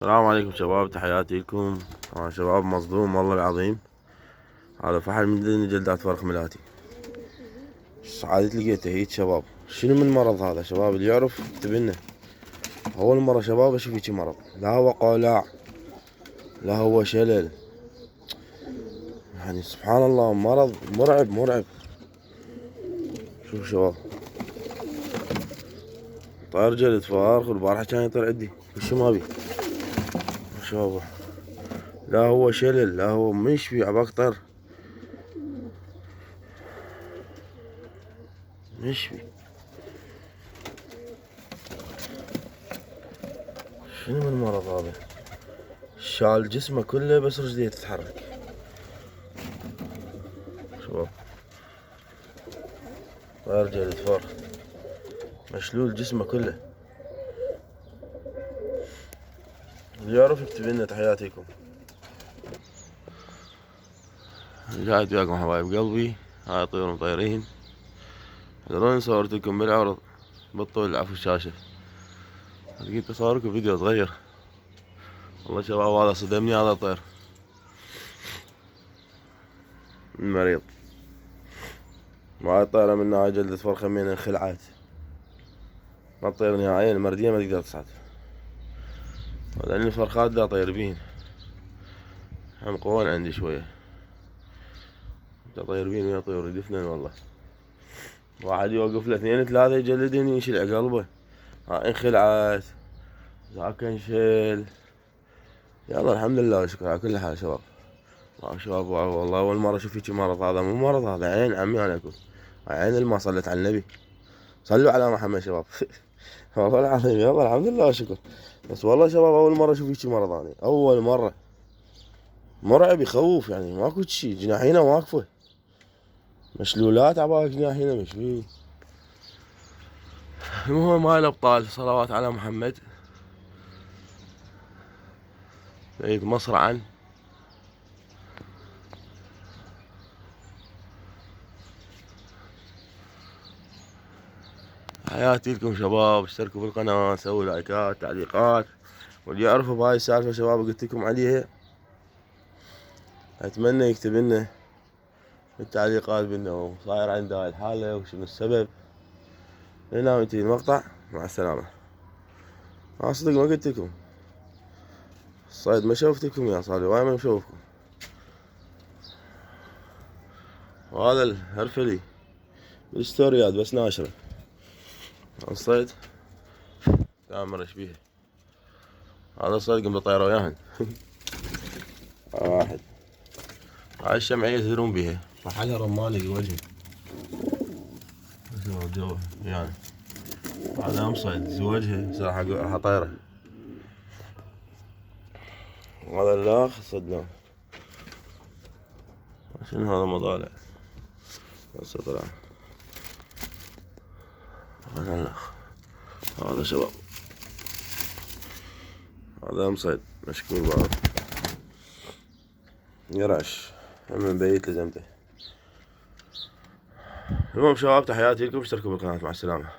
السلام عليكم شباب، تحياتي لكم. أنا شباب مصدوم والله العظيم. هذا فحل من جلدات فرخ ملاتي. عادي لقيته هيك شباب. شنو من مرض هذا شباب؟ اللي يعرف يكتب لنا. أول مرة شباب أشوف هيك مرض، لا هو قولع لا هو شلل، يعني سبحان الله مرض مرعب مرعب. شوف شباب، طاير جلد فارخ، والبارحة كان يطير عندي وشو ما بي شباب. لا هو شلل لا هو مشفي عباك طير مشفي. شنو من مرض هذا؟ شال جسمه كله بس رجليه تتحرك شباب. طاير جلد فار مشلول جسمه كله. اللي يعرف يكتب لنا. تحياتيكم. قاعد وياكم حبايب قلبي. هاي طيور مطيرين. تدرون صورت لكم بالعرض بالطول عفو الشاشة. لقيت اصوركم فيديو صغير. والله شباب هذا صدمني، هذا طير مريض. وهاي الطيرة من هاي جلدة فرخة من انخلعت، ما تطير نهائيا، المردية ما تقدر تصعد. لأن الفرخات دا طير بيهن هم قوان عندي شوية، دا طير بيهن ويا طيور يدفنن والله. واحد يوقف له اثنين ثلاثة يجلدهن ينشلع قلبه. ها انخلعت ذاك انشل. يلا الحمد لله والشكر على كل حال شباب. شباب والله أول مرة أشوف هيجي مرض. هذا مو مرض، هذا عين عمي أنا أقول. عين اللي ما صلت على النبي. صلوا على محمد شباب. والله العظيم يلا الحمد لله والشكر. بس والله شباب أول مرة أشوف هيجي مرض، أنا أول مرة. مرعب يخوف، يعني ماكو شي، جناحينه واقفة مشلولات عبالك جناحينه مشلول. المهم هاي الأبطال صلوات على محمد. بيت مصرعا. حياتي لكم شباب. اشتركوا بالقناة، سووا لايكات تعليقات. واللي يعرفوا بهاي السالفة شباب قلت لكم عليها اتمنى يكتب لنا بالتعليقات بانه صاير عنده هاي الحالة وشنو السبب. هنا وانتهي المقطع، مع السلامة. صدق ما قلت لكم الصيد ما شوفتكم يا صالح، وايد ما نشوفكم. وهذا الهرفلي بالستوريات بس ناشره. الصيد كاميرا شبيه. هذا الصيد قمت طايره وياهن. واحد. هاي الشمعية تدرون بيها، طحالها رماني وجهي. جو يعني هذا مصيد زوجها صراحة راح طايره. وهذا الاخ صدناه. شنو هذا مطالع بس طلع. هذا الاخ. هذا شباب هذا مصيد مشكور بعض يرعش من بيت لزمته. المهم شباب تحياتي لكم، اشتركوا بالقناة، مع السلامة.